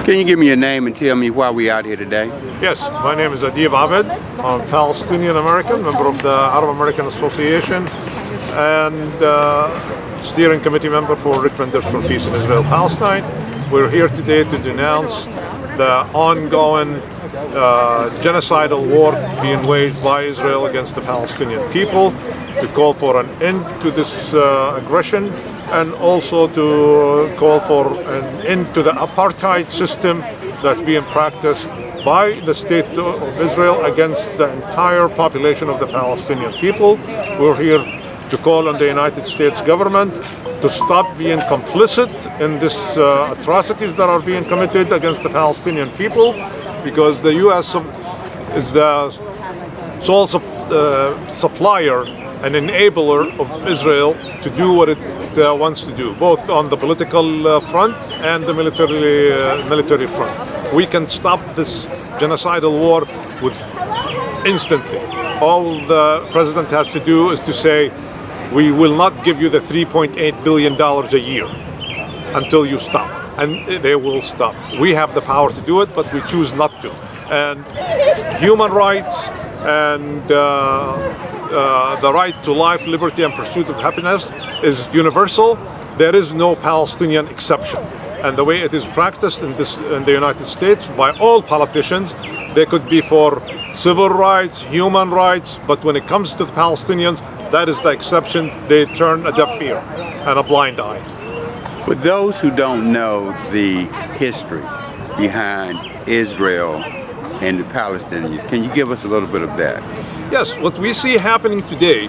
Can you give me your name and tell me why we out here today? Yes, my name is Adib Abed. I'm Palestinian American, member of the Arab American Association, and steering committee member for Richmonders for Peace in Israel-Palestine. We're here today to denounce the ongoing genocidal war being waged by Israel against the Palestinian people, to call for an end to this aggression, and also to call for an end to the apartheid system that's being practiced by the state of Israel against the entire population of the Palestinian people. We're here to call on the United States government to stop being complicit in these atrocities that are being committed against the Palestinian people, because the U.S. is the sole supplier and enabler of Israel to do what it wants to do, both on the political front and the military front. We can stop this genocidal war instantly. All the president has to do is to say, we will not give you the $3.8 billion a year until you stop. And they will stop. We have the power to do it, but we choose not to. And human rights and the right to life, liberty, and pursuit of happiness is universal. There is no Palestinian exception. And the way it is practiced in the United States by all politicians, they could be for civil rights, human rights, but when it comes to the Palestinians, that is the exception. They turn a deaf ear and a blind eye. For those who don't know the history behind Israel and the Palestinians, can you give us a little bit of that? Yes, what we see happening today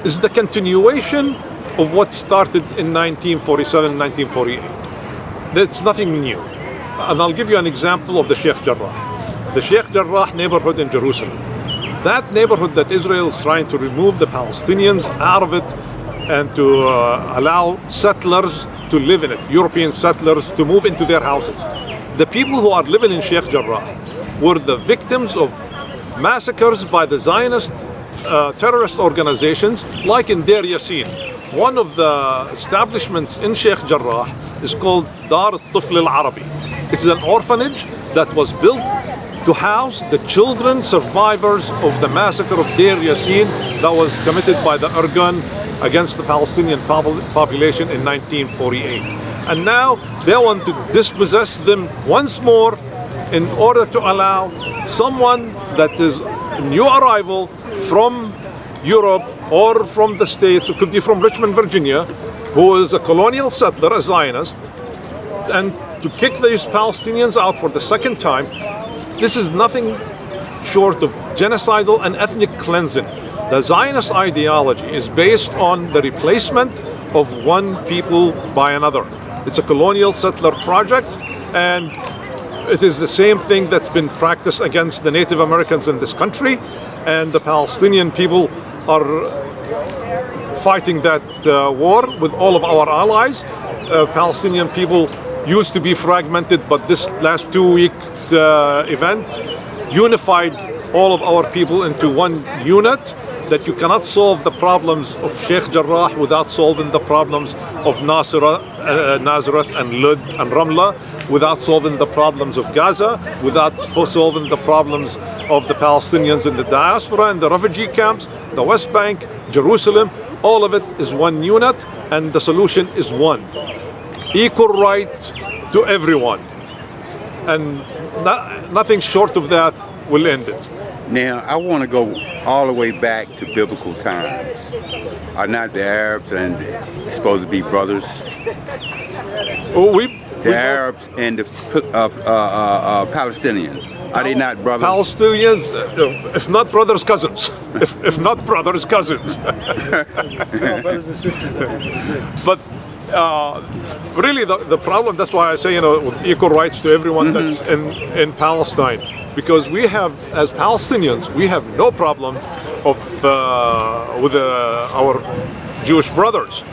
is the continuation of what started in 1947, 1948. That's nothing new. And I'll give you an example of the Sheikh Jarrah. The Sheikh Jarrah neighborhood in Jerusalem. That neighborhood that Israel is trying to remove the Palestinians out of it and to allow settlers to live in it, European settlers to move into their houses. The people who are living in Sheikh Jarrah were the victims of massacres by the Zionist terrorist organizations, like in Deir Yassin. One of the establishments in Sheikh Jarrah is called Dar al-Tifl al-Arabi. It's an orphanage that was built to house the children survivors of the massacre of Deir Yassin that was committed by the Irgun against the Palestinian population in 1948. And now they want to dispossess them once more in order to allow someone that is a new arrival from Europe or from the States, who could be from Richmond, Virginia, who is a colonial settler, a Zionist, and to kick these Palestinians out for the second time. This is nothing short of genocidal and ethnic cleansing. The Zionist ideology is based on the replacement of one people by another. It's a colonial settler project, and it is the same thing that's been practiced against the Native Americans in this country, and the Palestinian people are fighting that war with all of our allies. Palestinian people used to be fragmented, but this last 2-week event unified all of our people into one unit, that you cannot solve the problems of Sheikh Jarrah without solving the problems of Nazareth and Lud and Ramla, without solving the problems of Gaza, without solving the problems of the Palestinians in the diaspora and the refugee camps, the West Bank, Jerusalem. All of it is one unit, and the solution is one. Equal right to everyone. And nothing short of that will end it. Now, I want to go all the way back to biblical times. Are not the Arabs and supposed to be brothers? The Arabs and the Palestinians, are they not brothers? Palestinians, if not brothers, cousins. if not brothers, cousins. Brothers and sisters. But really, the problem, that's why I say, with equal rights to everyone that's in Palestine. Because we have, as Palestinians, we have no problem with our Jewish brothers.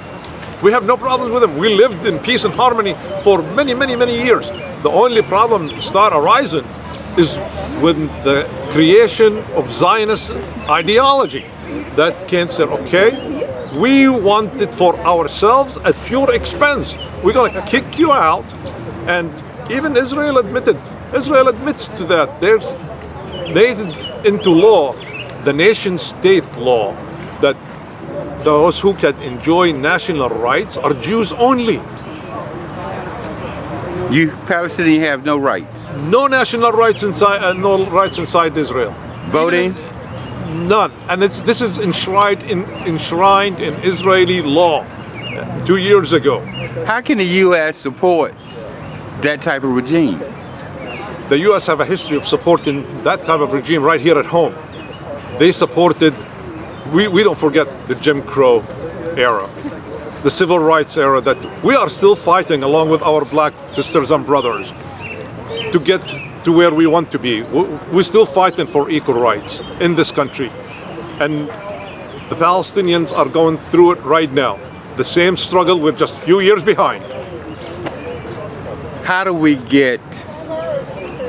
We have no problem with them. We lived in peace and harmony for many, many, many years. The only problem start arising is when the creation of Zionist ideology that can say, okay, we want it for ourselves at your expense. We're going to kick you out and Even Israel admits to that. There's made into law, the nation-state law, that those who can enjoy national rights are Jews only. You Palestinians have no rights. No national rights inside, no rights inside Israel. Voting? None. And this is enshrined in Israeli law 2 years ago. How can the U.S. support that type of regime? The U.S. have a history of supporting that type of regime right here at home. They supported, we don't forget the Jim Crow era, the civil rights era that we are still fighting along with our black sisters and brothers to get to where we want to be. We're still fighting for equal rights in this country. And the Palestinians are going through it right now. The same struggle, we're just a few years behind. How do we get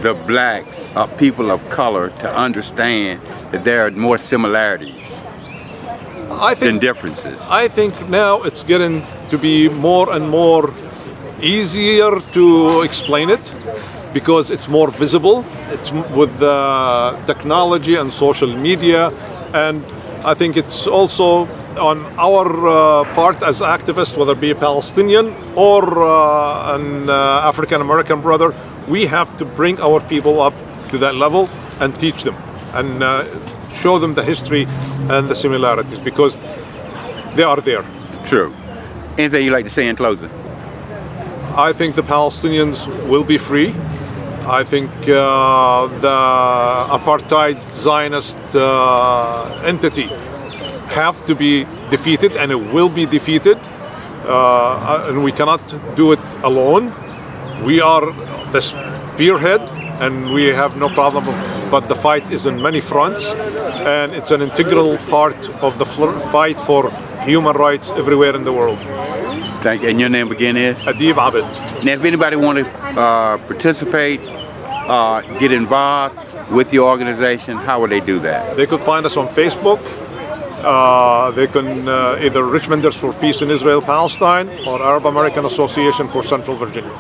the blacks or people of color to understand that there are more similarities than differences? I think now it's getting to be more and more easier to explain it because it's more visible. It's with technology and social media, and I think it's also on our part as activists, whether it be a Palestinian or an African American brother, we have to bring our people up to that level and teach them and show them the history and the similarities because they are there. True. Anything you'd like to say in closing? I think the Palestinians will be free. I think the apartheid Zionist entity have to be defeated, and it will be defeated. And we cannot do it alone. We are the spearhead, and we have no problem but the fight is in many fronts, and it's an integral part of the fight for human rights everywhere in the world. Thank you. And your name again is? Adib Abed. Now, if anybody want to participate, get involved with your organization, how would they do that? They could find us on Facebook. They can either Richmonders for Peace in Israel-Palestine or Arab American Association for Central Virginia.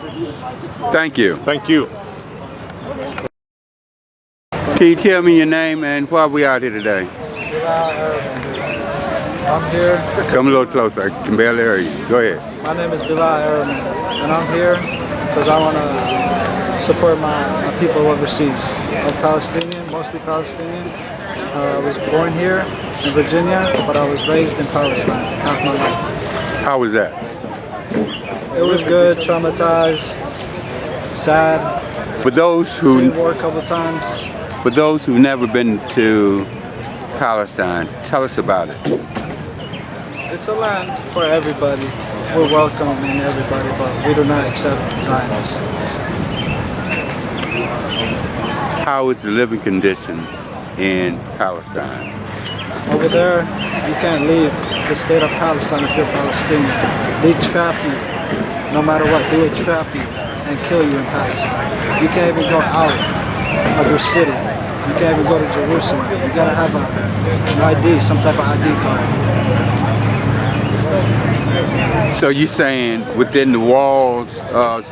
Thank you. Thank you. Can you tell me your name and why we out here today? I'm here. Come a little closer. I can barely hear you. Go ahead. My name is Bilal Araman, and I'm here because I want to support my people overseas. I'm Palestinian, mostly Palestinian. I was born here in Virginia, but I was raised in Palestine half my life. How was that? It was good, traumatized, sad. For those Seen war a couple times. For those who've never been to Palestine, tell us about it. It's a land for everybody. We're welcoming everybody, but we do not accept Zionists. How is the living conditions in Palestine? Over there, you can't leave the state of Palestine if you're Palestinian. They trap you, no matter what. They will trap you and kill you in Palestine. You can't even go out of your city. You can't even go to Jerusalem. You gotta have an ID, some type of ID card. So you're saying within the walls of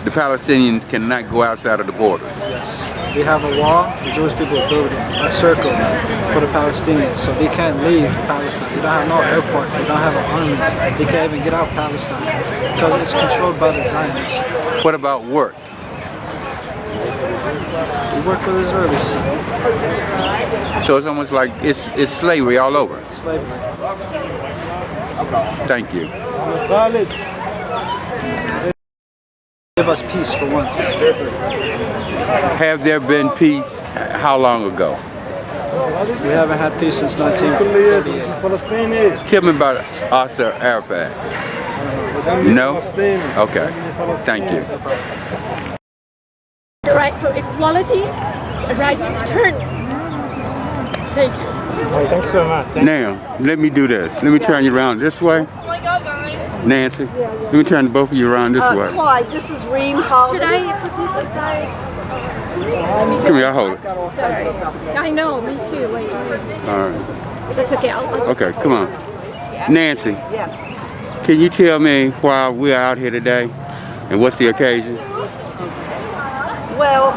the Palestinians cannot go outside of the border? Yes. They have a wall, the Jewish people are building a circle for the Palestinians, so they can't leave Palestine. They don't have no airport, they don't have an army, they can't even get out of Palestine because it's controlled by the Zionists. What about work? We work with Israelis. So it's almost like it's slavery all over. Slavery. Thank you. Give us peace for once. Have there been peace? How long ago? We haven't had peace since 1948. Tell me about Yasser Arafat. No? Okay. Thank you. The right for equality, the right to return. Thank you. Oh, thanks so much. Now, let me do this. Let me turn you around this way. Nancy, let me turn both of you around this way. Clyde, this is Reem Holiday. Should I put this aside? Come here, I'll hold it. Sorry. I know, me too. Wait. All right. That's okay. Okay, come on. Nancy, Yes. can you tell me why we're out here today? And what's the occasion? Well,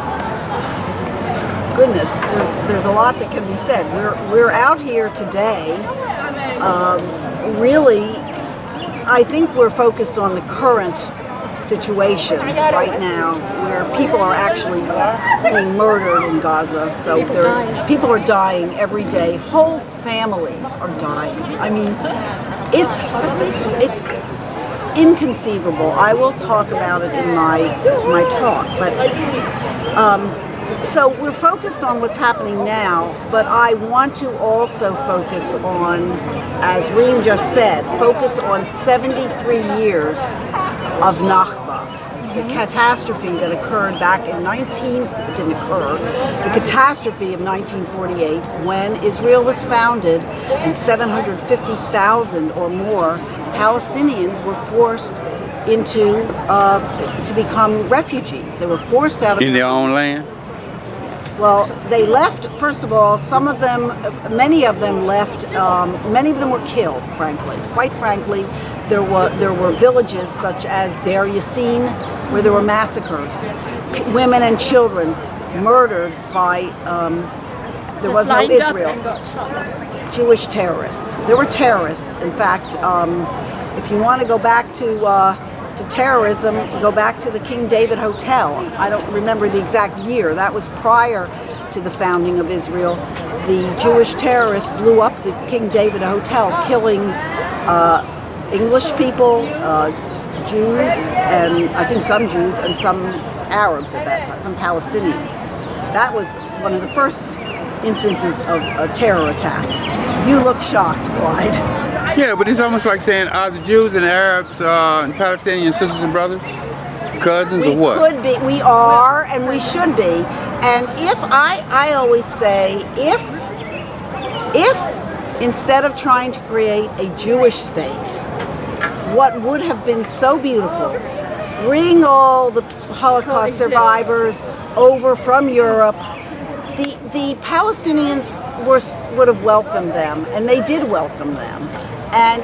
goodness, there's a lot that can be said. We're out here today. Really, I think we're focused on the current situation right now, where people are actually being murdered in Gaza. So people are dying every day. Whole families are dying. I mean, it's inconceivable. I will talk about it in my talk, but so we're focused on what's happening now, but I want to also focus on, as Reem just said, focus on 73 years of Nakba, the catastrophe that occurred back in the catastrophe of 1948, when Israel was founded and 750,000 or more Palestinians were forced into to become refugees. They were forced out of in their own land. Well, they left. First of all, some of them, many of them left. Many of them were killed. Frankly, quite frankly, there were villages such as Deir Yassin where there were massacres, women and children murdered by. There was no Israel. Jewish terrorists. There were terrorists. In fact, if you want to go back to terrorism, go back to the King David Hotel. I don't remember the exact year. That was prior to the founding of Israel. The Jewish terrorists blew up the King David Hotel, killing English people, Jews, and I think some Jews and some Arabs at that time, some Palestinians. That was one of the first instances of a terror attack. You look shocked, Clyde. Yeah, but it's almost like saying, are the Jews and Arabs and Palestinian sisters and brothers? Cousins or what? We could be, we are, and we should be. And if I always say, if instead of trying to create a Jewish state, what would have been so beautiful, bring all the Holocaust survivors over from Europe, the Palestinians would have welcomed them, and they did welcome them. And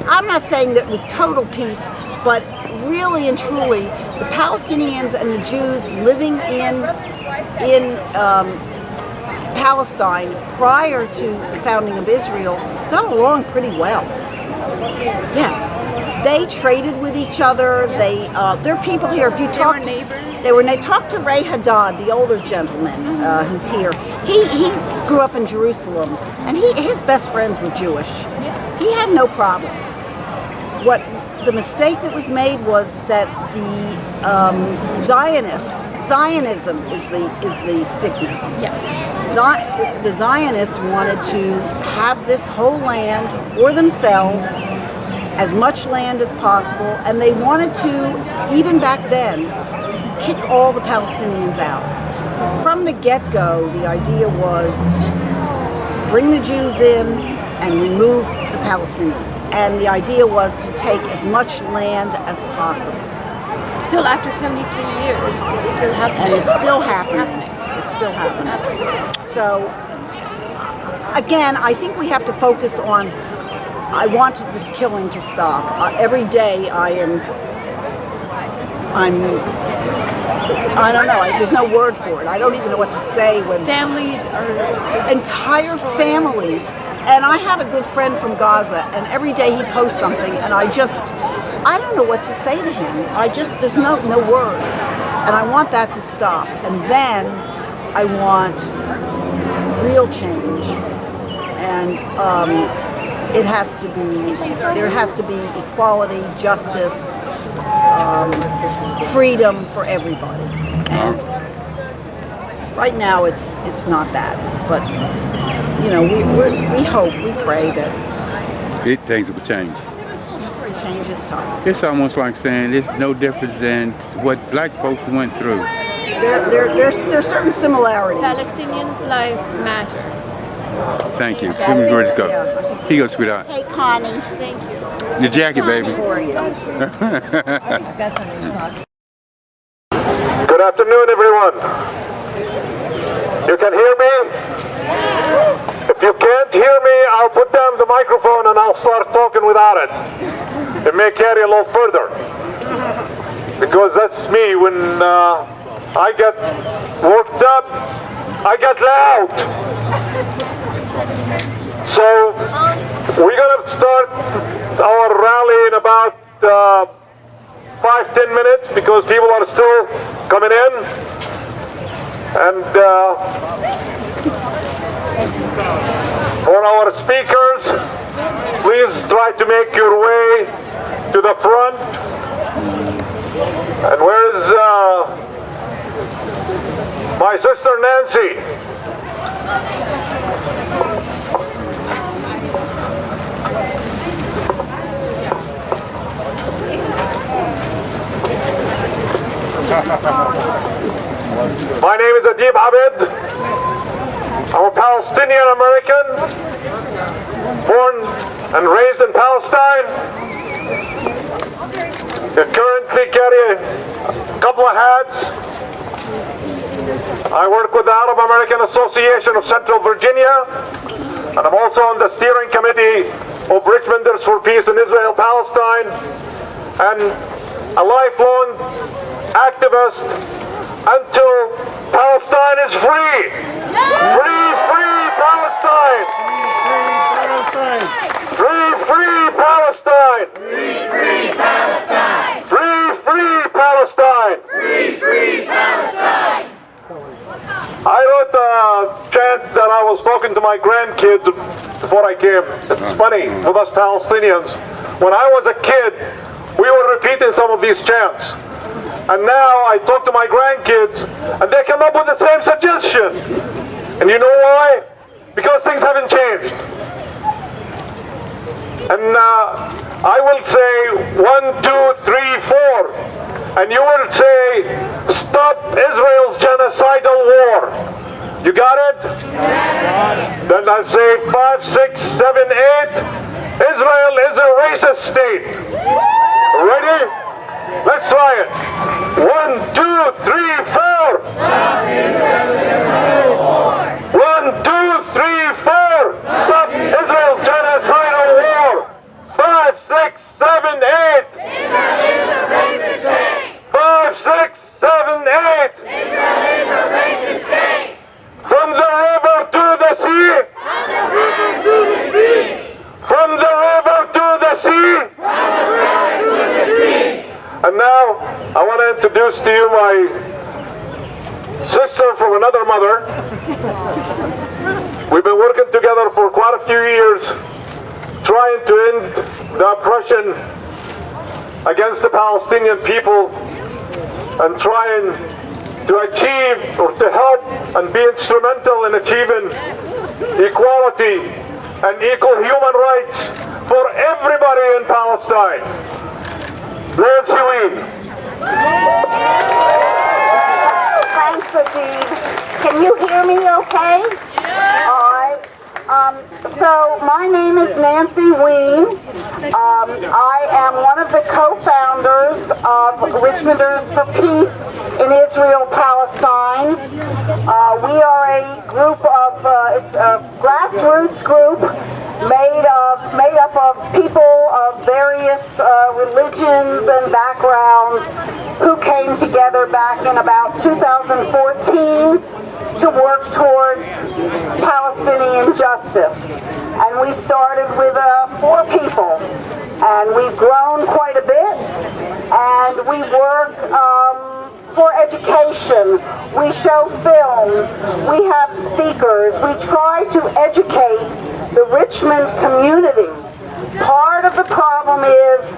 I'm not saying that it was total peace, but really and truly, the Palestinians and the Jews living in Palestine prior to the founding of Israel got along pretty well. Yes, they traded with each other. There are people here. If you talk to talk to Ray Haddad, the older gentleman who's here. He grew up in Jerusalem, and his best friends were Jewish. He had no problem. What the mistake that was made was that the Zionism is the sickness. Yes. The Zionists wanted to have this whole land for themselves, as much land as possible, and they wanted to, even back then, kick all the Palestinians out. From the get-go, the idea was bring the Jews in and remove the Palestinians. And the idea was to take as much land as possible. Still after 73 years, it's still happening. And it's still happening. It's still happening. So, again, I think we have to focus on, I want this killing to stop. Every day I don't know, there's no word for it. I don't even know what to say when Families are entire families. And I have a good friend from Gaza, and every day he posts something, and I don't know what to say to him. There's no words. And I want that to stop. And then I want real change. And there has to be equality, justice, freedom for everybody. And right now it's not that, but we hope, we pray that Things will change. change is time. It's almost like saying it's no different than what black folks went through. There's certain similarities. Palestinians' lives matter. Thank you. Give me where to go. Yeah. Here you go, sweetheart. Hey, Connie. Thank you. Your jacket, baby. How are you? Good afternoon, everyone. You can hear me? If you can't hear me, I'll put down the microphone and I'll start talking without it. It may carry a little further. because that's me. When I get worked up, I get loud. So we're gonna start our rally in about 5-10 minutes because people are still coming in. And for our speakers, please try to make your way to the front. And where's my sister Nancy? My name is Adib Abed. I'm a Palestinian American, born and raised in Palestine. I currently carry a couple of hats. I work with the Arab American Association of Central Virginia, and I'm also on the steering committee of Richmonders for Peace in Israel-Palestine, and a lifelong activist until Palestine is free. Free, free Palestine. Free, free Palestine. Free, free Palestine. Free, free Palestine. Free, free Palestine. I wrote a chant that I was talking to my grandkids before I came. It's funny with us Palestinians. When I was a kid, we were repeating some of these chants. And now I talk to my grandkids and they come up with the same suggestion. And you know why? Because things haven't changed. And I will say 1, 2, 3, 4. And you will say, stop Israel's genocidal war. You got it? Yes. Then I say 5, 6, 7, 8. Israel is a racist state. Ready? Let's try it. 1, 2, 3, 4. Stop Israel-Palestine war. 1, 2, 3, 4. Stop Israel's genocidal war. 5, 6, 7, 8. Israel is a racist state. 5, 6, 7, 8. Israel is a racist state. From the river to the sea. From the river to the sea. From the river to the sea. From the river to the sea. And now I want to introduce to you my sister from another mother. We've been working together for quite a few years, trying to end the oppression against the Palestinian people and trying to achieve or to help and be instrumental in achieving equality and equal human rights for everybody in Palestine. Nancy Ween. Thanks, Adib. Can you hear me okay? Yeah. All right. So my name is Nancy Ween. I am one of the co-founders of Richmonders for Peace in Israel-Palestine. We are a group of, it's a grassroots group made up of people of various religions and backgrounds who came together back in about 2014 to work towards Palestinian justice. And we started with 4 people, and we've grown quite a bit, and we work for education. We show films, we have speakers, we try to educate the Richmond community. Part of the problem is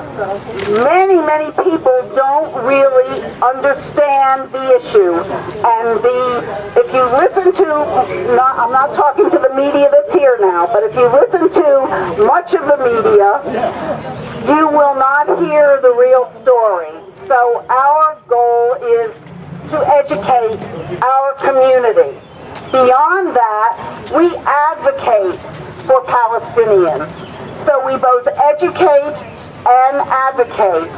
many people don't really understand the issue. And if you listen to, I'm not talking to the media that's here now, but if you listen to much of the media, you will not hear the real story. So our goal is to educate our community. Beyond that, we advocate for Palestinians. So we both educate and advocate.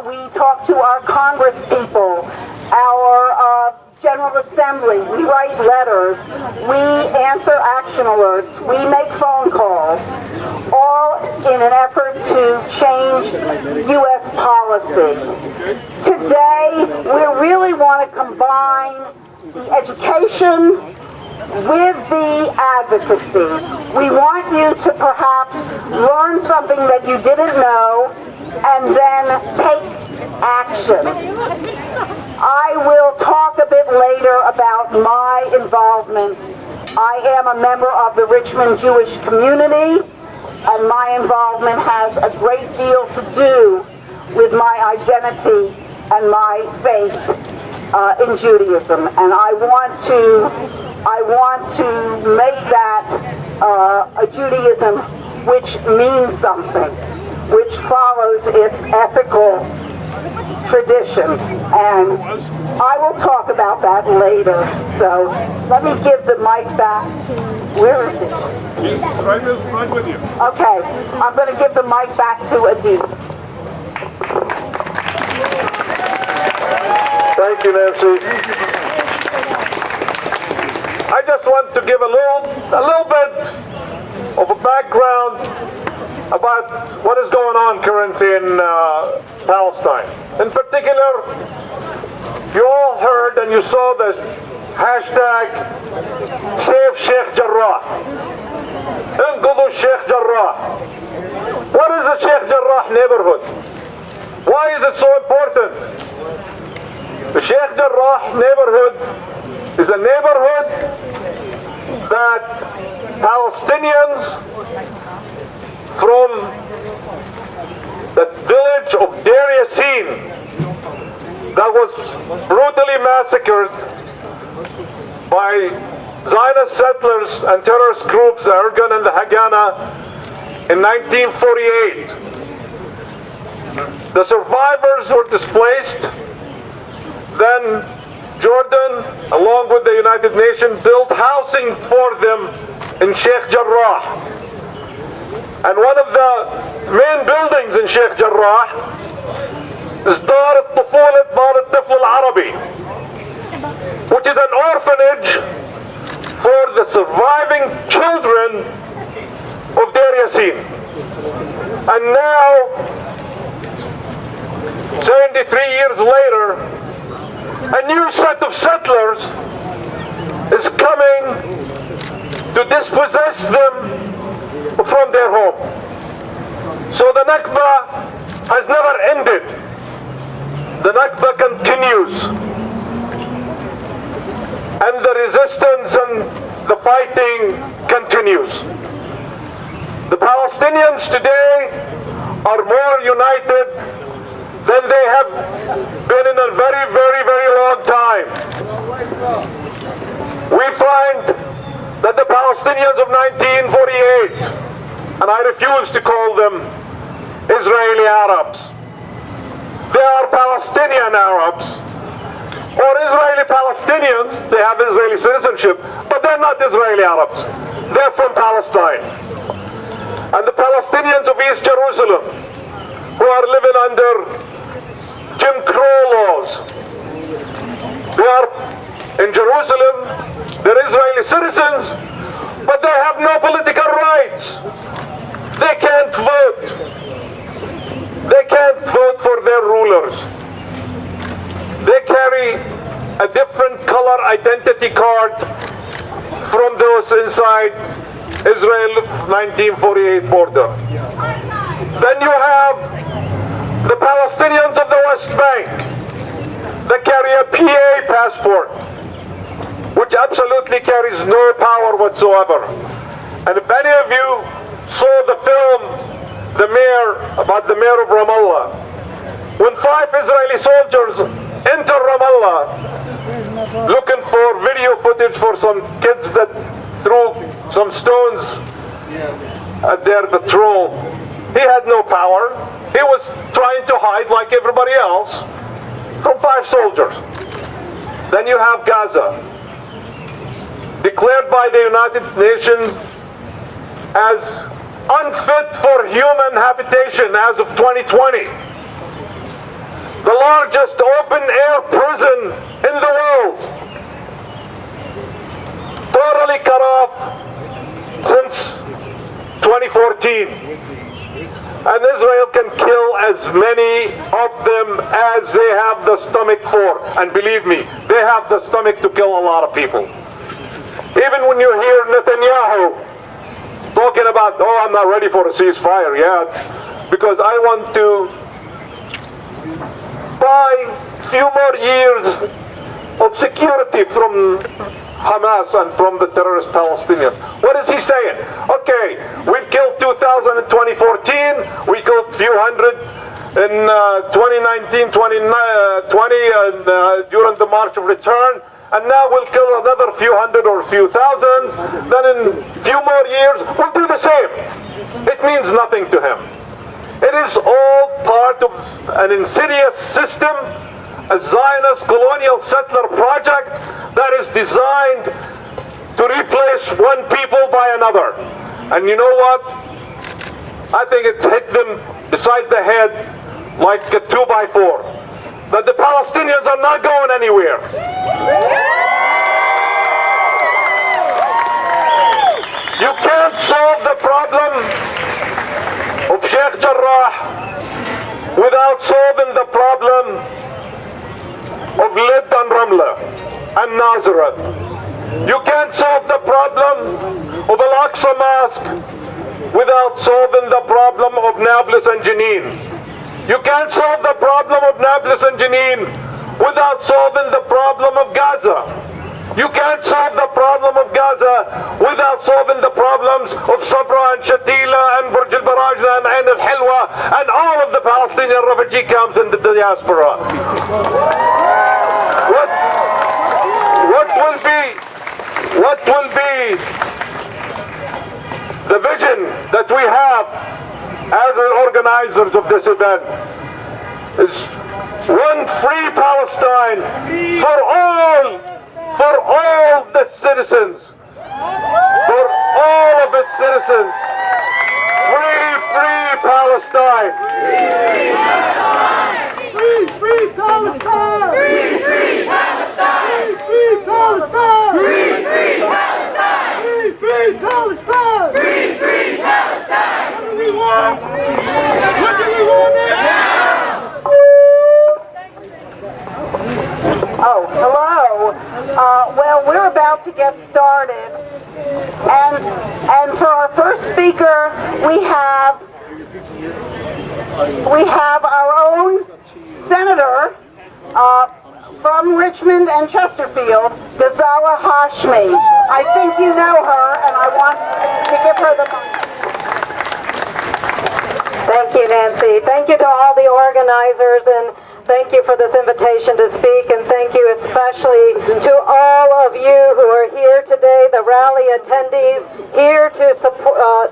We talk to our Congress people, our General Assembly, we write letters, we answer action alerts, we make phone calls, all in an effort to change U.S. policy. Today, we really want to combine the education with the advocacy. We want you to perhaps learn something that you didn't know and then take action. I will talk a bit later about my involvement. I am a member of the Richmond Jewish community, and my involvement has a great deal to do with my identity and my faith in Judaism. And I want to make that a Judaism which means something, which follows its ethical tradition, and I will talk about that later. So let me give the mic back to, where is it? Right with you. Okay, I'm going to give the mic back to Adib. Thank you, Nancy. I just want to give a little bit of a background about what is going on currently in Palestine. In particular, you all heard and you saw the hashtag Save Sheikh Jarrah. Inqidhu Sheikh Jarrah. What is the Sheikh Jarrah neighborhood? Why is it so important? The Sheikh Jarrah neighborhood is a neighborhood that Palestinians from the village of Deir Yassin that was brutally massacred by Zionist settlers and terrorist groups, the Ergun and the Haganah, in 1948. The survivors were displaced. Then Jordan, along with the United Nations, built housing for them in Sheikh Jarrah. And one of the main buildings in Sheikh Jarrah is Dar al-Tufulat Dar al-Tifl al-Arabi, which is an orphanage for the surviving children of Deir Yassin. And now, 73 years later, a new set of settlers is coming to dispossess them from their home. So the Nakba has never ended. The Nakba continues. And the resistance and the fighting continues. The Palestinians today are more united than they have been in a very, very, very long time. We find that the Palestinians of 1948, and I refuse to call them Israeli Arabs, they are Palestinian Arabs, or Israeli Palestinians. They have Israeli citizenship, but they're not Israeli Arabs. They're from Palestine. And the Palestinians of East Jerusalem, who are living under Jim Crow laws, they are in Jerusalem, they're Israeli citizens, but they have no political rights. They can't vote. They can't vote for their rulers. They carry a different color identity card from those inside Israel 1948 border. Then you have the Palestinians of the West Bank that carry a PA passport, which absolutely carries no power whatsoever. And if any of you saw the film, about the mayor of Ramallah, when 5 Israeli soldiers enter Ramallah looking for video footage for some kids that threw some stones at their patrol, he had no power. He was trying to hide like everybody else from 5 soldiers. Then you have Gaza, declared by the United Nations as unfit for human habitation as of 2020. The largest open-air prison in the world 2014. And Israel can kill as many of them as they have the stomach for. And believe me, they have the stomach to kill a lot of people. Even when you hear Netanyahu talking about, oh, I'm not ready for a ceasefire yet, because I want to buy a few more years of security from Hamas and from the terrorist Palestinians. What is he saying? Okay, we've killed 2,000 in 2014, we killed a few hundred in 2019, 2020, during the March of Return, and now we'll kill another few hundred or few thousands, then in a few more years, we'll do the same. It means nothing to him. It is all part of an insidious system, a Zionist colonial settler project that is designed to replace one people by another. And you know what? I think it's hit them beside the head like a 2x4. That the Palestinians are not going anywhere. You can't solve the problem of Sheikh Jarrah without solving the problem of Lid and Ramla and Nazareth. You can't solve the problem of Al-Aqsa Mosque without solving the problem of Nablus and Jenin. You can't solve the problem of Nablus and Jenin without solving the problem of Gaza. You can't solve the problem of Gaza without solving the problems of Sabra and Shatila and Burj al-Barajna and Ain al-Hilwa and all of the Palestinian refugee camps in the diaspora. What will be the vision that we have as organizers of this event is one free Palestine for all the citizens, for all of its citizens. Free Palestine. Free Palestine! Free Palestine! Free Palestine! Free Palestine! Free Palestine! Free Palestine! What do we want? What do we want now? Oh, hello. Well, we're about to get started. And for our first speaker, we have our own senator from Richmond and Chesterfield, Ghazala Hashmi. I think you know her, and I want to give her the mic. Thank you, Nancy. Thank you to all the organizers, and thank you for this invitation to speak, and thank you especially to all of you who are here today, the rally attendees, here to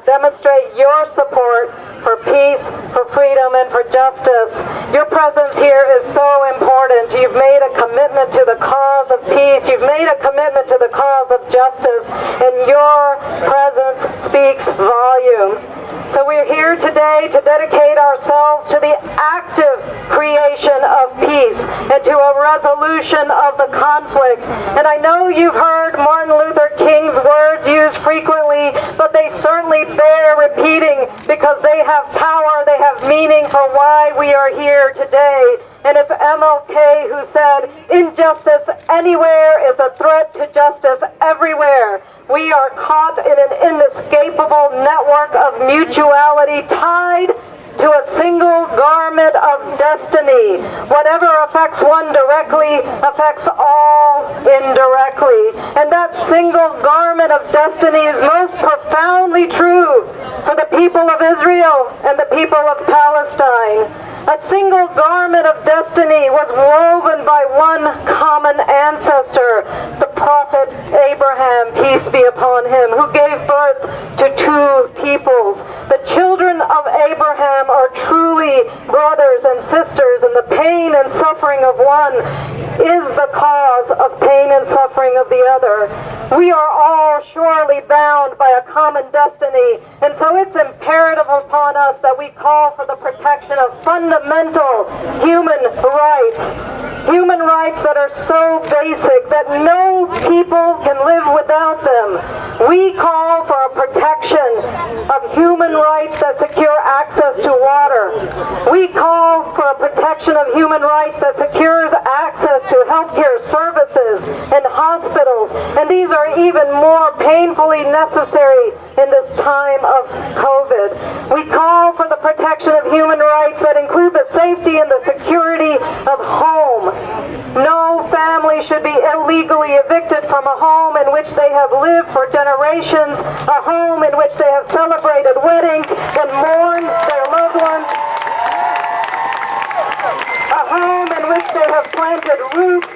demonstrate your support for peace, for freedom, and for justice. Your presence here is so important. You've made a commitment to the cause of peace. You've made a commitment to the cause of justice, and your presence speaks volumes. So we're here today to dedicate ourselves to the active creation of peace and to a resolution of the conflict. And I know you've heard Martin Luther King's words used frequently, but they certainly bear repeating because they have power, they have meaning for why we are here today. And it's MLK who said, "Injustice anywhere is a threat to justice everywhere." We are caught in an inescapable network of mutuality tied to a single garment of destiny. Whatever affects one directly affects all indirectly. And that single garment of destiny is most profoundly true for the people of Israel and the people of Palestine. A single garment of destiny was woven by one common ancestor, the prophet Abraham, peace be upon him, who gave birth to two peoples. The children of Abraham are truly brothers and sisters, and the pain and suffering of one is the cause of pain and suffering of the other. We are all surely bound by a common destiny, and so it's imperative upon us that we call for the protection of fundamental human rights. Human rights that are so basic that no people can live without them. We call for a protection of human rights that secure access to water. We call for a protection of human rights that secures access to healthcare services and hospitals, and these are even more painfully necessary in this time of COVID. We call for the protection of human rights that include the safety and the security of home. No family should be illegally evicted from a home in which they have lived for generations, a home in which they have celebrated weddings and mourned their loved ones, a home in which they have planted roots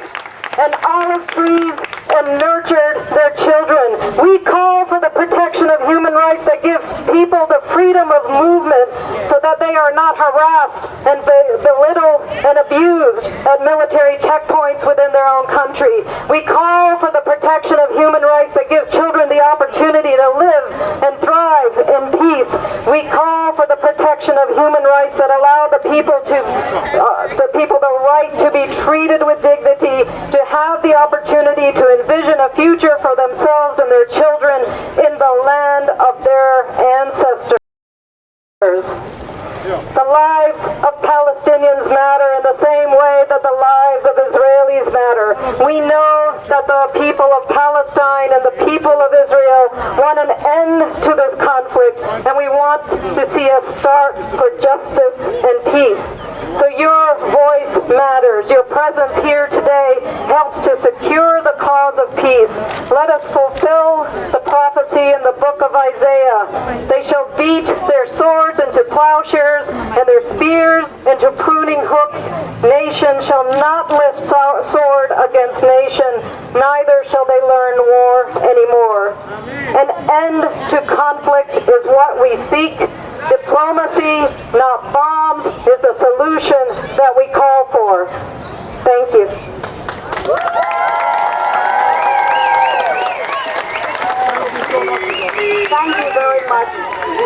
and olive trees and nurtured their children. We call for the protection of human rights that give people the freedom of movement so that they are not harassed and belittled and abused at military checkpoints within their own country. We call for the protection of human rights that give children the opportunity to live and thrive in peace. We call for the protection of human rights that allow the people the right to be treated with dignity, to have the opportunity to envision a future for themselves and their children in the land of their ancestors. The lives of Palestinians matter in the same way that the lives of Israelis matter. We know that the people of Palestine and the people of Israel want an end to this conflict, and we want to see a start for justice and peace. So your voice matters. Your presence here today helps to secure the cause of peace. Let us fulfill the prophecy in the book of Isaiah. They shall beat their swords into plowshares and their spears into pruning hooks. Nation shall not lift sword against nation, neither shall they learn war anymore. An end to conflict is what we seek. Diplomacy, not bombs, is the solution that we call for. Thank you. Thank you very much,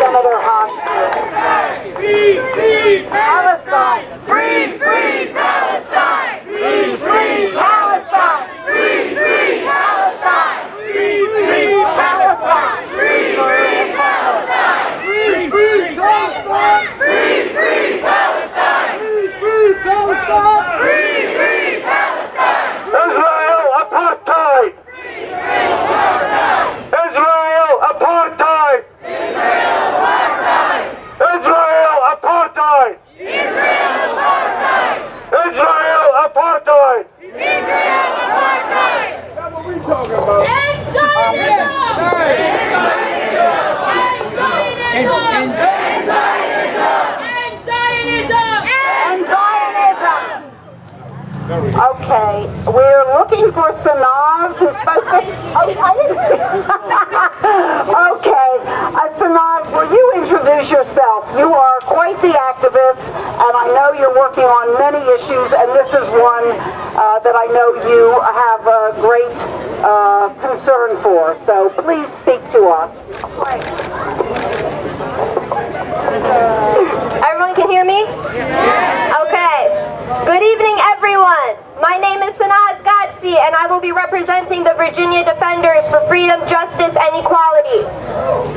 Senator Hopkins. Free Palestine! Free Palestine! Free Palestine! Free Palestine! Free Palestine! Free Palestine! Free Palestine! Free Palestine! Free Palestine! Free Palestine! Israel apartheid! Israel apartheid! Israel apartheid! Israel apartheid! Israel apartheid! That's what we talking about. Okay, we're looking for Sanaz, who's supposed to... Oh, I didn't see... Okay, Sanaz, will you introduce yourself? You are quite the activist, and I know you're working on many issues, and this is one that I know you have a great concern for. So please speak to us. Everyone can hear me? Okay. Good evening, everyone. My name is Sanaz Gadsi, and I will be representing the Virginia Defenders for Freedom, Justice, and Equality.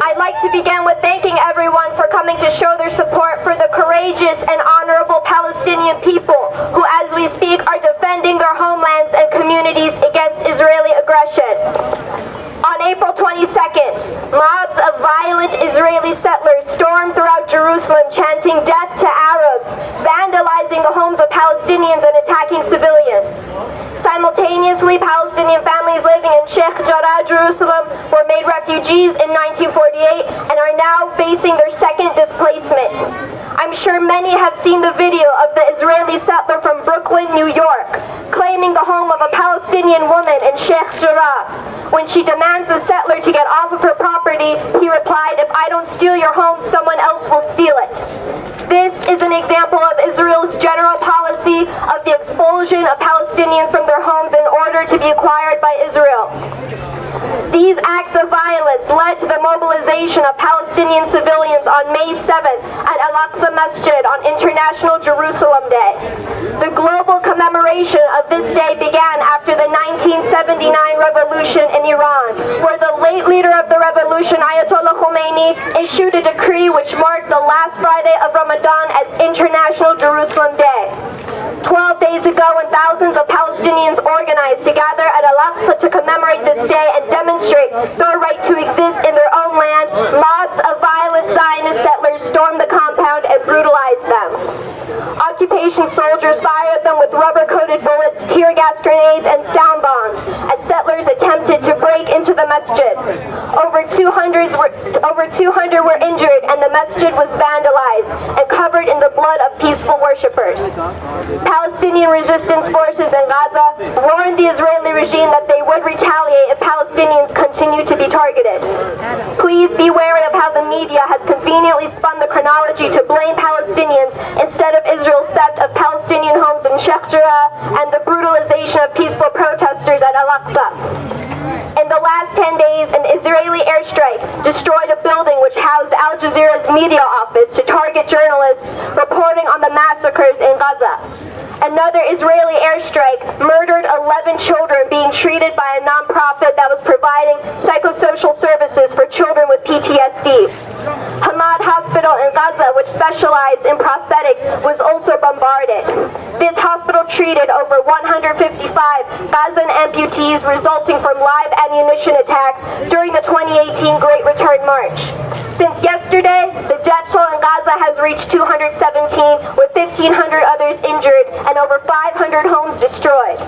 I'd like to begin with thanking everyone for coming to show their support for the courageous and honorable Palestinian people who, as we speak, are defending their homelands and communities against Israeli aggression. On April 22nd, mobs of violent Israeli settlers stormed throughout Jerusalem chanting "Death to Arabs," vandalizing the homes of Palestinians and attacking civilians. Simultaneously, Palestinian families living in Sheikh Jarrah, Jerusalem, were made refugees in 1948 and are now facing their second displacement. I'm sure many have seen the video of the Israeli settler from Brooklyn, New York, claiming the home of a Palestinian Palestinian woman in Sheikh Jarrah. When she demands the settler to get off of her property, he replied, "If I don't steal your home, someone else will steal it." This is an example of Israel's general policy of the expulsion of Palestinians from their homes in order to be acquired by Israel. These acts of violence led to the mobilization of Palestinian civilians on May 7th at Al-Aqsa Masjid on International Jerusalem Day. The global commemoration of this day began after the 1979 revolution in Iran, where the late leader of the revolution, Ayatollah Khomeini, issued a decree which marked the last Friday of Ramadan as International Jerusalem Day. 12 days ago, when thousands of Palestinians organized to gather at Al-Aqsa to commemorate this day and demonstrate their right to exist in their own land, mobs of violent Zionist settlers stormed the compound and brutalized them. Occupation soldiers fired at them with rubber-coated bullets, tear gas grenades, and sound bombs as settlers attempted to break into the masjid. Over 200 were injured, and the masjid was vandalized and covered in the blood of peaceful worshippers. Palestinian resistance forces in Gaza warned the Israeli regime that they would retaliate if Palestinians continue to be targeted. Please be wary of how the media has conveniently spun the chronology to blame Palestinians instead of Israel's theft of Palestinian homes in Sheikh Jarrah and the brutalization of peaceful protesters at Al-Aqsa. In the last 10 days, an Israeli airstrike destroyed a building which housed Al Jazeera's media office to target journalists reporting on the massacres in Gaza. Another Israeli airstrike murdered 11 children being treated by a nonprofit that was providing psychosocial services for children with PTSD. Hamad Hospital in Gaza, which specialized in prosthetics, was also bombarded. This hospital treated over 155 Gazan amputees resulting from live ammunition attacks during the 2018 Great Return March. Since yesterday, the death toll in Gaza has reached 217, with 1,500 others injured and over 500 homes destroyed.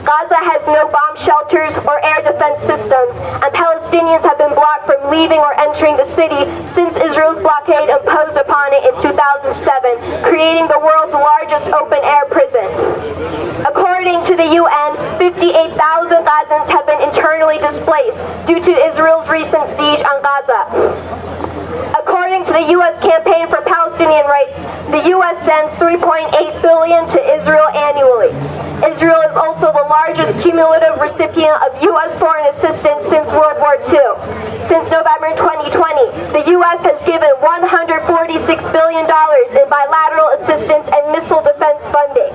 Gaza has no bomb shelters or air defense systems, and Palestinians have been blocked from leaving or entering the city since Israel's blockade imposed upon it in 2007, creating the world's largest open-air prison. According to the UN, 58,000 Gazans have been internally displaced due to Israel's recent siege on Gaza. According to the U.S. Campaign for Palestinian Rights, the U.S. sends $3.8 billion to Israel annually. Israel is also the largest cumulative recipient of U.S. foreign assistance since World War II. Since November 2020, the U.S. has given $146 billion in bilateral assistance and missile defense funding.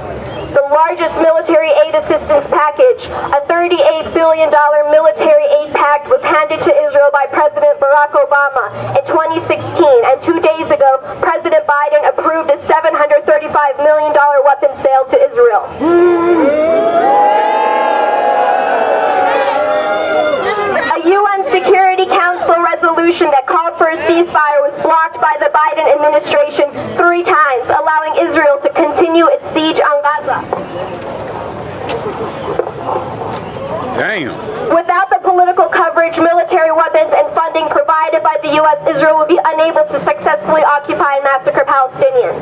The largest military aid assistance package, a $38 billion military aid pact, was handed to Israel by President Barack Obama in 2016, and 2 days ago, President Biden approved a $735 million weapons sale to Israel. A UN Security Council resolution that called for a ceasefire was blocked by the Biden administration 3 times, allowing Israel to continue its siege on Gaza. Damn. Without the political coverage, military weapons, and funding provided by the U.S., Israel will be unable to successfully occupy and massacre Palestinians.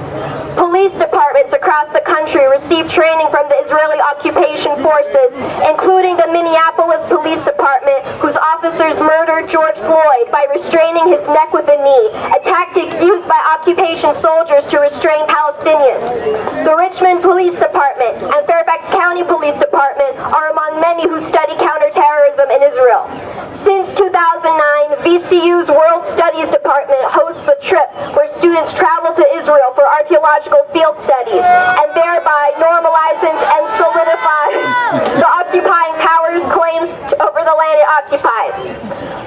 Police departments across the country receive training from the Israeli occupation forces, including the Minneapolis Police Department, whose officers murdered George Floyd by restraining his neck with a knee, a tactic used by occupation soldiers to restrain Palestinians. The Richmond Police Department and Fairfax County Police Department are among many who study counterterrorism in Israel. Since 2009, VCU's World Studies Department hosts a trip where students travel to Israel for archaeological field studies and thereby normalizes and solidifies the occupying power's claims over the land it occupies.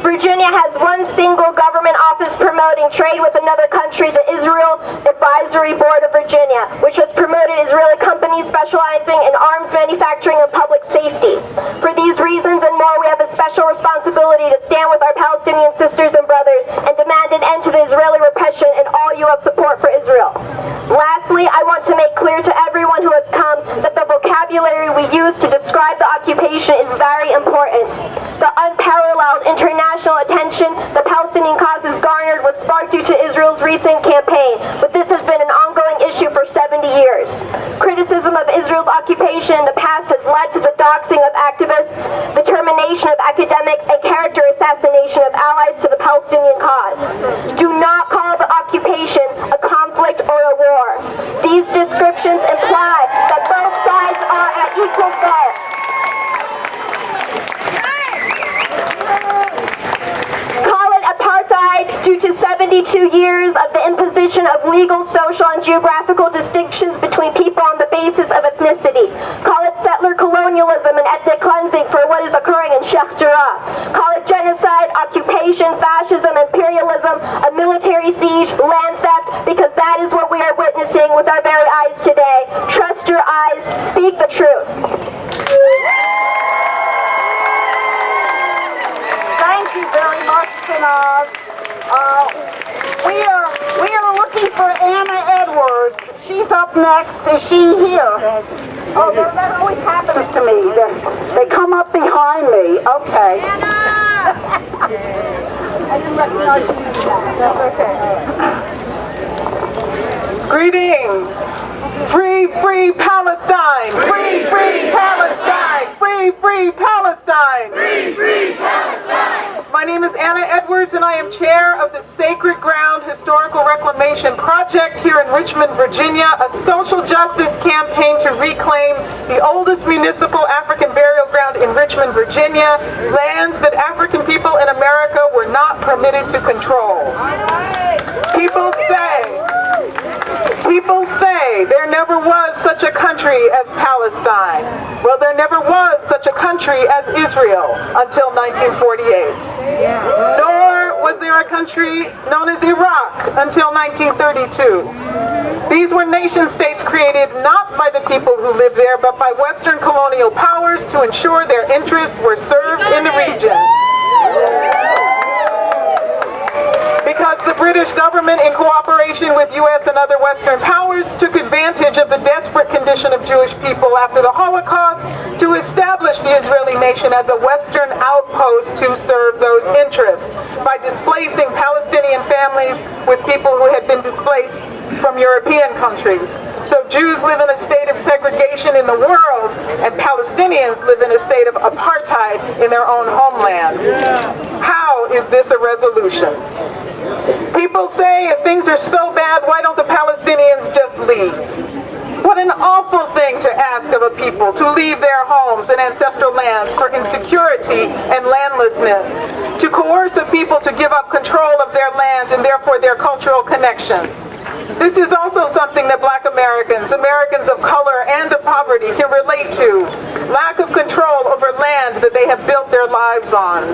Virginia has one single government office promoting trade with another country, the Israel Advisory Board of Virginia, which has promoted Israeli companies specializing in arms manufacturing and public safety. For these reasons and more, we have a special responsibility to stand with our Palestinian sisters and brothers and demand an end to the Israeli repression and all U.S. support for Israel. Lastly, I want to make clear to everyone who has come that the vocabulary we use to describe the occupation is very important. The unparalleled international attention the Palestinian cause has garnered was sparked due to Israel's recent campaign, but this has been an ongoing issue for 70 years. Criticism of Israel's occupation in the past has led to the doxing of of activists, the termination of academics, and character assassination of allies to the Palestinian cause. Do not call the occupation a conflict or a war. These descriptions imply that both sides are at equal fault. Call it apartheid due to 72 years of the imposition of legal, social, and geographical distinctions between people on the basis of ethnicity. Call it settler colonialism and ethnic cleansing for what is occurring in Sheikh Jarrah. Call it genocide, occupation, fascism, imperialism, a military siege, land theft, because that is what we are witnessing with our very eyes today. Trust your eyes, speak the truth. Thank you very much, Sanaz. We are looking for Anna Edwards. She's up next. Is she here? Oh, that always happens to me. They come up behind me. Okay. I didn't recognize you. That's okay. Greetings. Free, free Palestine. Free, free Palestine. Free, free Palestine. Free, free Palestine. My name is Anna Edwards, and I am chair of the Sacred Ground Historical Reclamation Project here in Richmond, Virginia, a social justice campaign to reclaim the oldest municipal African burial ground in Richmond, Virginia, lands that African people in America were not permitted to control. People say there never was such a country as Palestine. Well, there never was such a country as Israel until 1948. Nor was there a country known as Iraq until 1932. These were nation states created not by the people who lived there, but by Western colonial powers to ensure their interests were served in the region. Because the British government, in cooperation with U.S. and other Western powers, took advantage of the desperate condition of Jewish people after the Holocaust to establish the Israeli nation as a Western outpost to serve those interests by displacing Palestinian families with people who had been displaced from European countries. So Jews live in a state of segregation in the world, and Palestinians live in a state of apartheid in their own homeland. How is this a resolution? People say if things are so bad, why don't the Palestinians just leave? What an awful thing to ask of a people, to leave their homes and ancestral lands for insecurity and landlessness, to coerce a people to give up control of their land and therefore their cultural connections. This is also something that Black Americans, Americans of color and of poverty can relate to. Lack of control over land that they have built their lives on.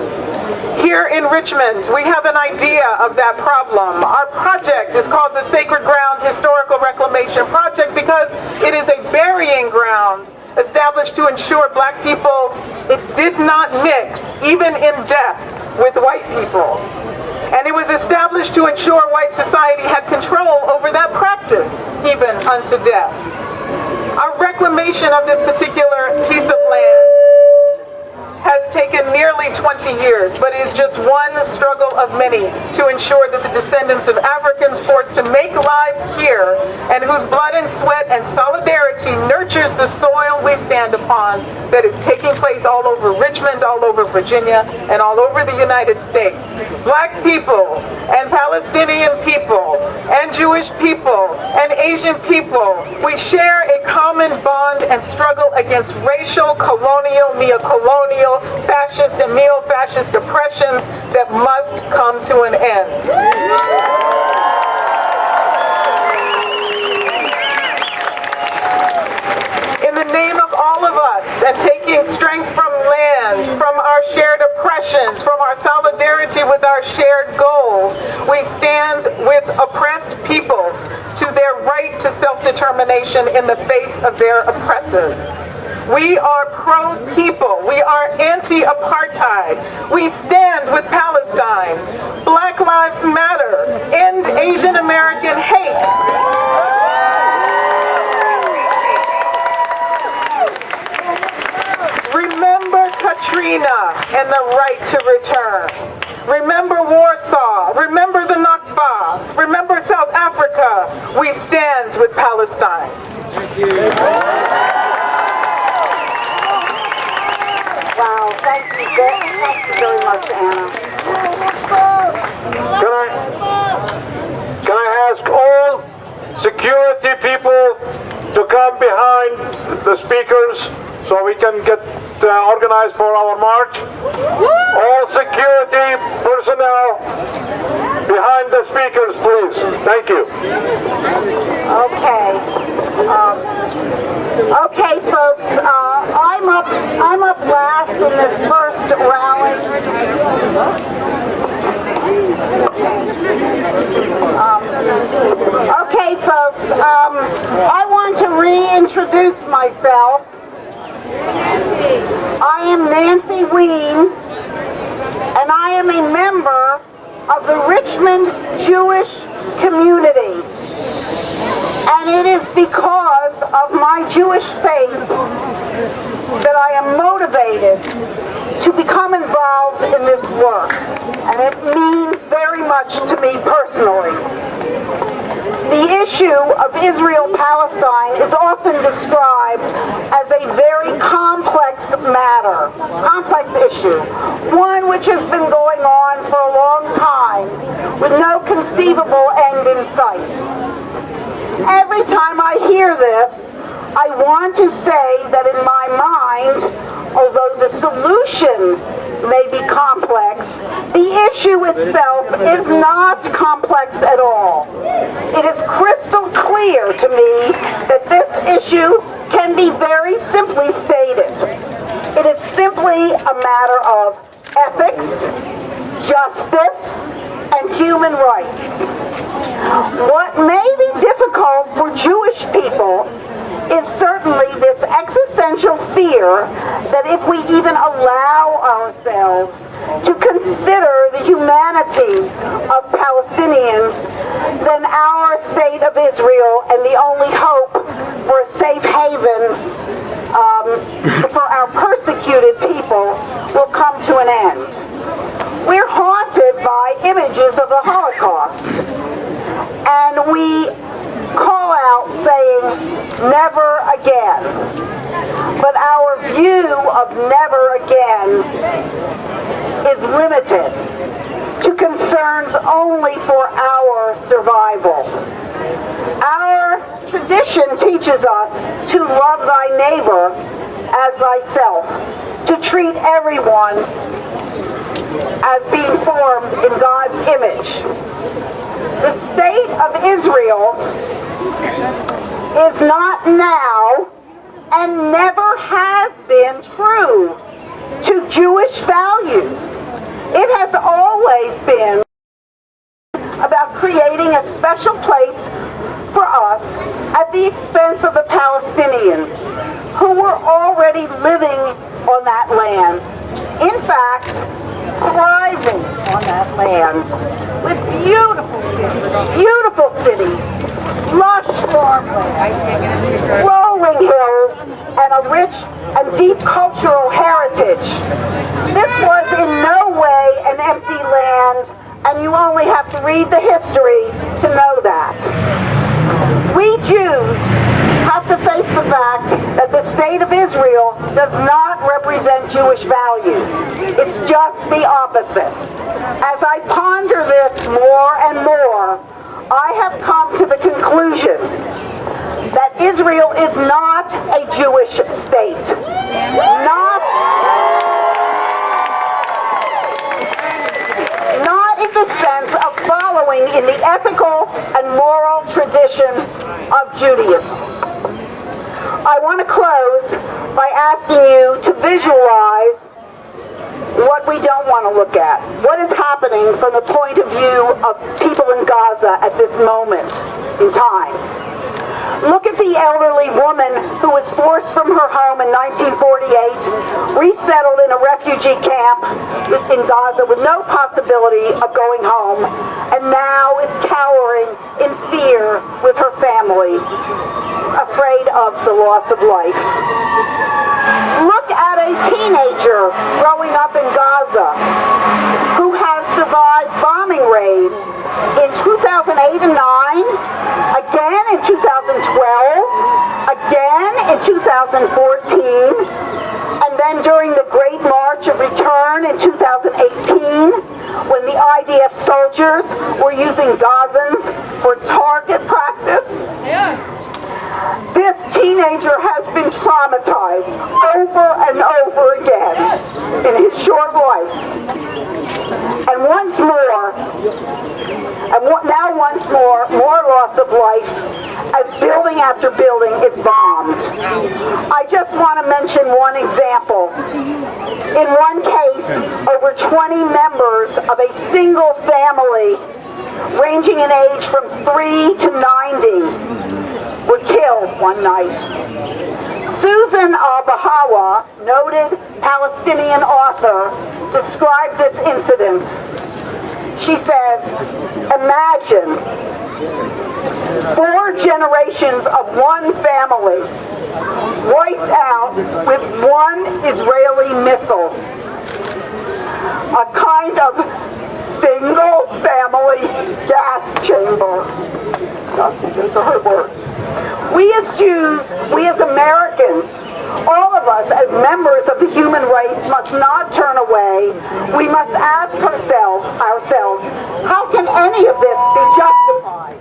Here in Richmond, we have an idea of that problem. Our project is called the Sacred Ground Historical Reclamation Project because it is a burying ground established to ensure Black people, it did not mix, even in death, with white people. And it was established to ensure white society had control over that practice, even unto death. Our reclamation of this particular piece of land has taken nearly 20 years, but is just one struggle of many to ensure that the descendants of Africans forced to make lives here and whose blood and sweat and solidarity nurtures the soil we stand upon that is taking place all over Richmond, all over Virginia, and all over the United States. Black people and Palestinian people and Jewish people and Asian people, we share a common bond and struggle against racial, colonial, neo-colonial, fascist and neo-fascist oppressions that must come to an end. In the name of all of us, and taking strength from land, from our shared oppressions, from our solidarity with our shared goals, we stand with oppressed peoples to their right to self-determination in the face of their oppressors. We are pro-people. We are anti-apartheid. We stand with Palestine. Black Lives Matter. End Asian American hate. Remember Katrina and the right to return. Remember Warsaw. Remember the Nakba. Remember South Africa. We stand with Palestine. Thank you. Thank you very much, Anna. Can I ask all security people to come behind the speakers so we can get organized for our march? All security personnel behind the speakers, please. Thank you. Okay. Okay, folks. I'm up last in this first rally. Okay, folks. I want to reintroduce myself. I am Nancy Ween, and I am a member of the Richmond Jewish community. And it is because of my Jewish faith that I am motivated to become involved in this work. And it means very much to me personally. The issue of Israel-Palestine is often described as a very complex matter, complex issue, one which has been going on for a long time with no conceivable end in sight. Every time I hear this, I want to say that in my mind, although the solution may be complex, the issue itself is not complex at all. It is crystal clear to me that this issue can be very simply stated. It is simply a matter of ethics, justice, and human rights. What may be difficult for Jewish people is certainly this existential fear that if we even allow ourselves to consider the humanity of Palestinians, then our state of Israel and the only hope for a safe haven for our persecuted people will come to an end. We're haunted by images of the Holocaust, and we call out saying, never again. But our view of never again is limited to concerns only for our survival. Our tradition teaches us to love thy neighbor as thyself, to treat everyone as being formed in God's image. The state of Israel is not now and never has been true to Jewish values. It has always been about creating a special place for us at the expense of the Palestinians, who were already living on that land. In fact, thriving on that land with beautiful cities, lush farmlands, rolling hills, and a rich and deep cultural heritage. This was in no way an empty land, and you only have to read the history to know that. We Jews have to face the fact that the state of Israel does not represent Jewish values. It's just the opposite. As I ponder this more and more, I have come to the conclusion that Israel is not a Jewish state. Not in the sense of following in the ethical and moral tradition of Judaism. I want to close by asking you to visualize what we don't want to look at. What is happening from the point of view of people in Gaza at this moment in time? Look at the elderly woman who was forced from her home in 1948, resettled in a refugee camp in Gaza with no possibility of going home, and now is cowering in fear with her family, afraid of the loss of life. Look at a teenager growing up in Gaza who has survived bombing raids in 2008 and 9, again in 2012, again in 2014, and then during the Great March March of Return in 2018, when the IDF soldiers were using Gazans for target practice. This teenager has been traumatized over and over again in his short life. And once more, more loss of life as building after building is bombed. I just want to mention one example. In one case, over 20 members of a single family, ranging in age from 3 to 90, were killed one night. Susan al-Bahawa, noted Palestinian author, described this incident. She says, imagine 4 generations of one family wiped out with one Israeli missile. A kind of single family gas chamber. Those are her words. We as Jews, we as Americans, all of us as members of the human race must not turn away. We must ask ourselves, how can any of this be justified?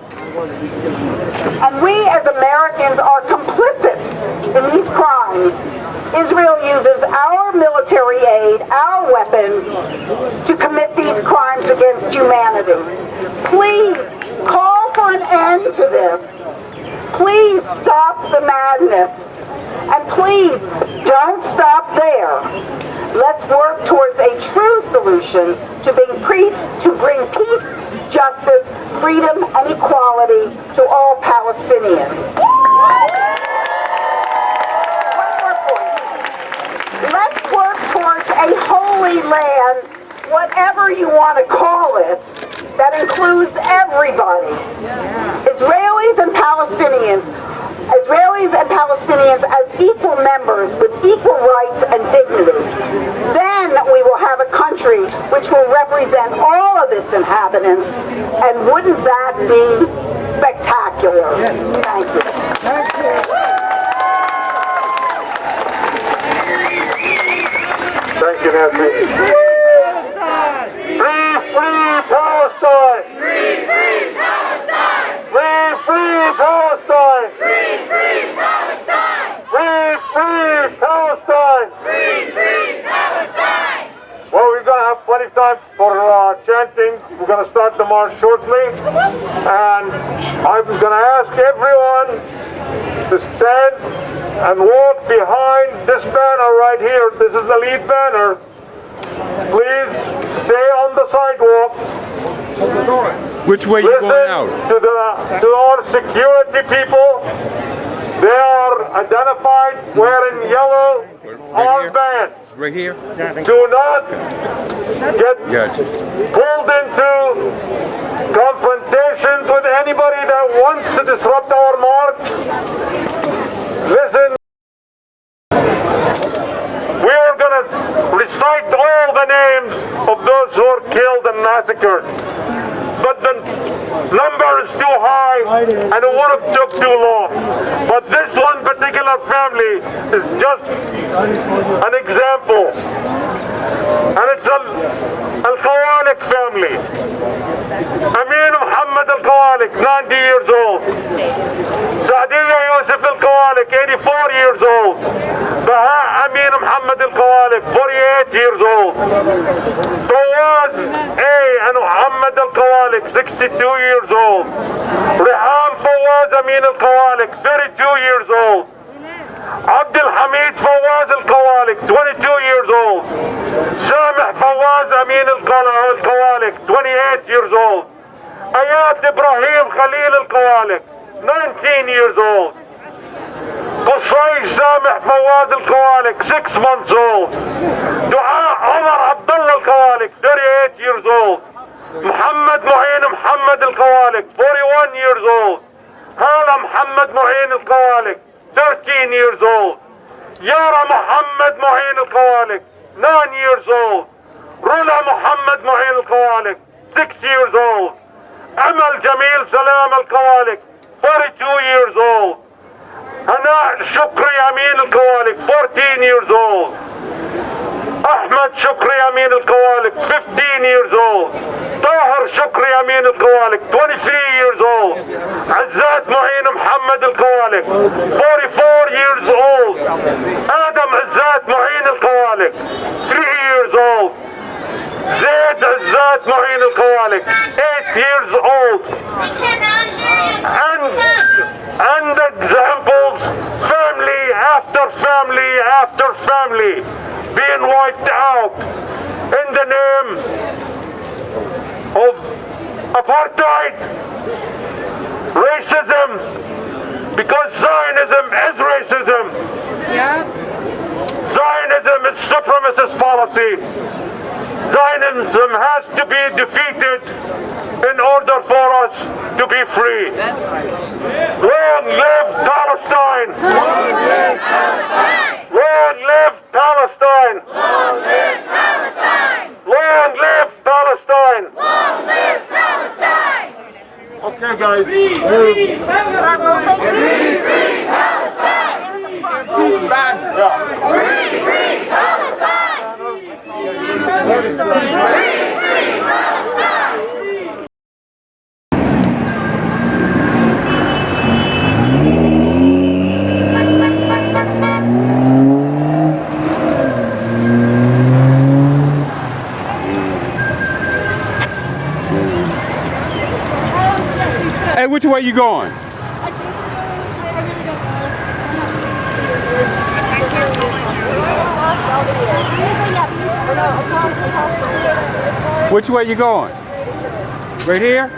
And we as Americans are complicit in these crimes. Israel uses our military aid, our weapons, to commit these crimes against humanity. Please call for an end to this. Please stop the madness. And please don't stop there. Let's work towards a true solution to bring peace, justice, freedom, and equality to all Palestinians. One more point. Let's work towards a holy land, whatever you want to call it, that includes everybody. Israelis and Palestinians as equal members with equal rights and dignity. Then we will have a country which will represent all of its inhabitants, and wouldn't that be spectacular? Thank you. Thank you. Thank you, Nancy. Free, free Palestine! Free, free Palestine! Free, free Palestine! Free, free Palestine! Free, free Palestine! Free, free Palestine! Well, we're going to have plenty of time for chanting. We're going to start the march shortly. And I'm going to ask everyone to stand and walk behind this banner right here. This is the lead banner. Please stay on the sidewalk. Which way you going out? To our security people. They are identified wearing yellow armbands. Right here? Do not get pulled into confrontations with anybody that wants to disrupt our march. Listen, we are going to recite all the names of those who are killed and massacred. But the number is too high and it would have took too long. But this one particular family is just an example. And it's Al-Khawalik family. Amin Muhammad Al-Khawalik, 90 years old. Saadiya Yusuf Al-Khawalik, 84 years old. Baha Amin Muhammad Al-Khawalik, 48 years old. Fawaz A. and Muhammad Al-Khawalik, 62 years old. Riham Fawaz Amin Al-Khawalik, 32 years old. Abdul Hamid Fawaz Al-Khawalik, 22 years old. Samih Fawaz Amin Al-Khawalik, 28 years old. Ayat Ibrahim Khalil Al-Khawalik, 19 years old. Qusay Samih Fawaz Al-Khawalik, 6 months old. Dua Omar Abdullah Al-Khawalik, 38 years old. Muhammad Mu'in Muhammad Al-Khawalik, 41 years old. Hala Muhammad Mu'in Al-Khawalik, 13 years old. Yara Muhammad Mu'in Al-Khawalik, 9 years old. Rula Muhammad Mu'in Al-Khawalik, 6 years old. Amal Jamil Salam Al-Khawalik, 42 years old. Hana Shukri Amin Al-Khawalik, 14 years old. Ahmed Shukri Amin al-Kawalik, 15 years old. Tahir Shukri Amin al-Kawalik, 23 years old. Azzat Muhin Muhammad al-Kawalik, 44 years old. Adam Azzat Muhin al-Kawalik, 3 years old. Zaid Azzat Muhin al-Kawalik, 8 years old. And examples, family after family after family being wiped out in the name of apartheid, racism, because Zionism is racism. Zionism is supremacist policy. Zionism has to be defeated in order for us to be free. That's right. Long live Palestine! Long live Palestine! Long live Palestine! Long live Palestine! Long live Palestine! Long live Palestine! Okay, guys. Free Palestine! Free Palestine! Free Palestine! Free Palestine! Hey, which way you going? Which way you going? Right here?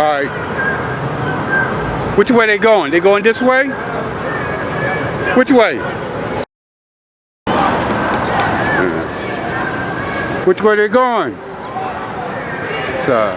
All right. Which way they going? They going this way? Which way? Which way they going? So.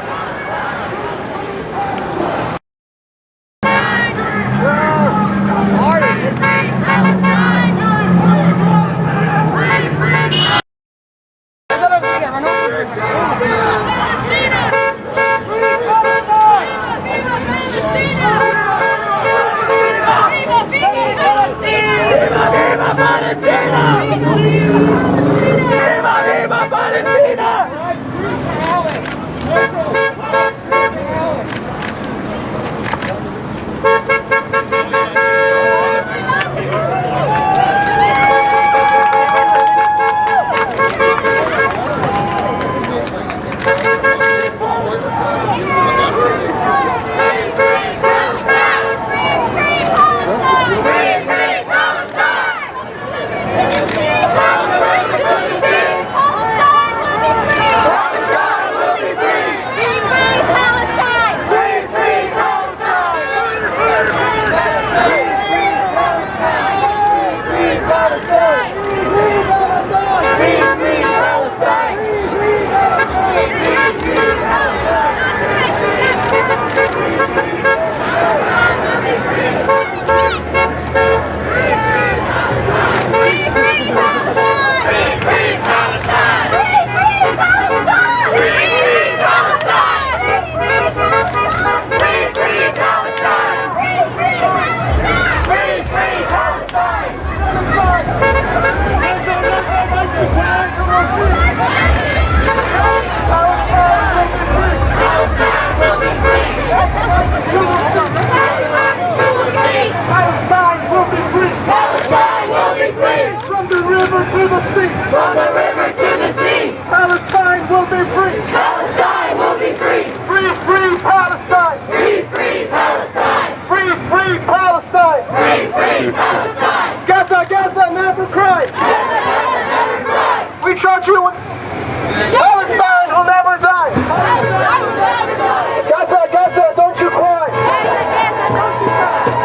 From the river to the sea, Palestine will be free. Palestine will be free. Free, free Palestine. Free Palestine. Free, free Palestine. Free Palestine. Gaza, Gaza, never cry. Gaza, Gaza, never cry. We charge you with Palestine will never die. Gaza, Gaza, don't you cry.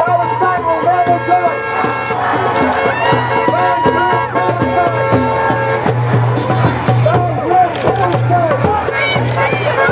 Palestine will never die. Palestine.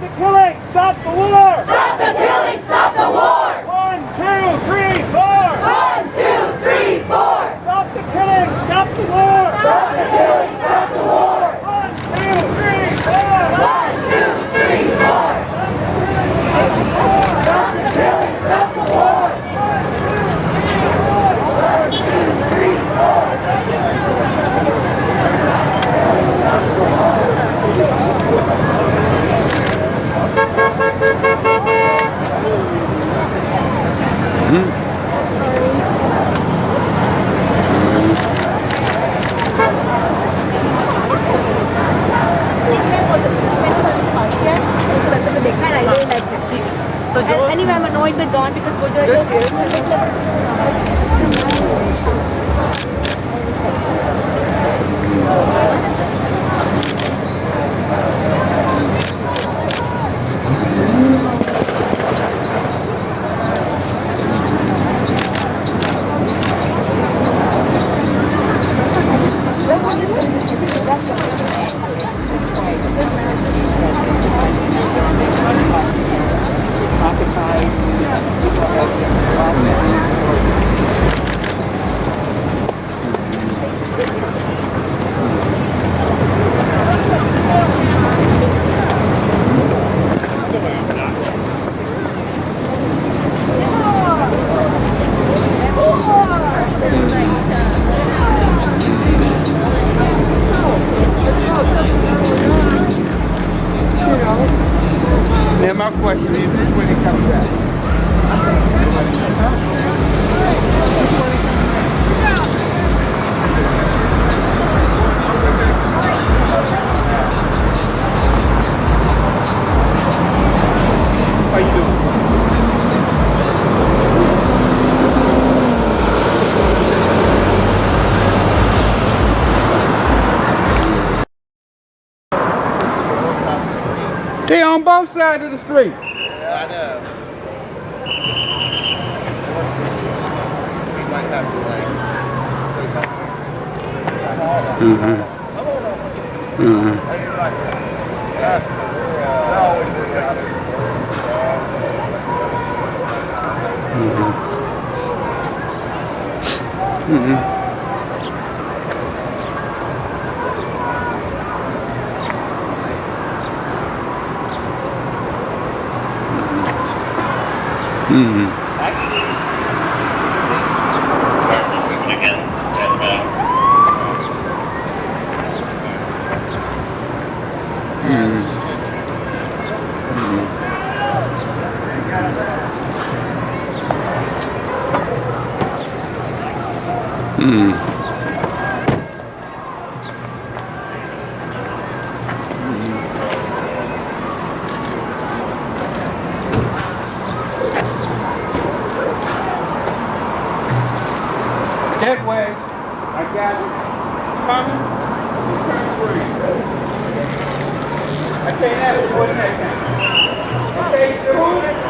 the killing! Stop the war! Stop the killing! Stop the war! 1, 2, 3, 4! 1, 2, 3, 4! Stop the killing! Stop the war! Stop the killing! Stop the war! 1, 2, 3, 4! 1, 2, 3, 4! Stop the killing! Stop the war! 1, 2, 3, Anyway, I'm annoyed with Dawn because Now my question is when it comes back. How you doing? They on both sides of the street. Yeah, I know. We might have to That way, I got it. Coming, turn green. I can't have it more than that time. Okay, who?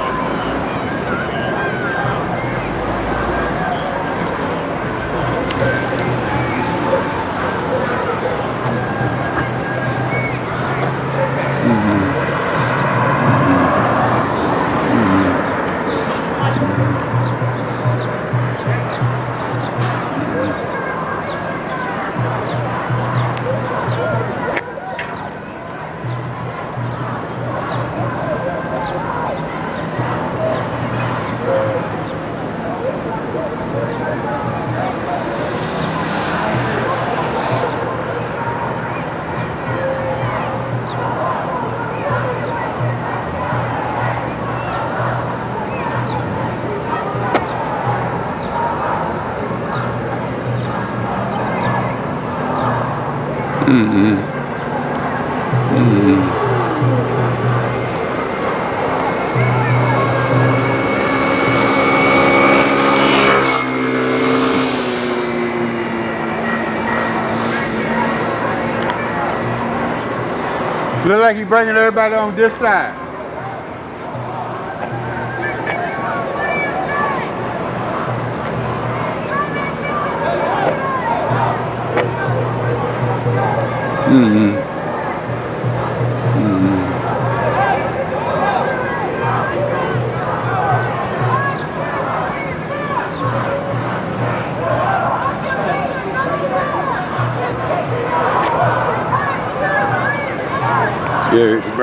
Look like he's bringing everybody on this side.